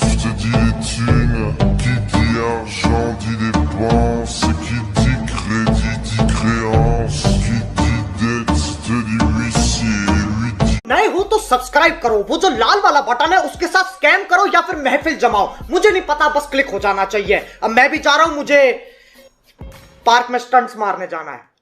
je te dis les thunes. Qui dit argent dit dépense. Qui dit crédit dit créance. Qui dit dette te dit huissier. Lui dit नए हो तो सब्सक्राइब करो, वो जो लाल वाला बटन है उसके साथ स्कैम करो या फिर महफिल जमाओ, मुझे नहीं पता, बस क्लिक हो जाना चाहिए। अब मैं भी जा रहा हूं, मुझे पार्क में स्टंट्स मारने जाना है।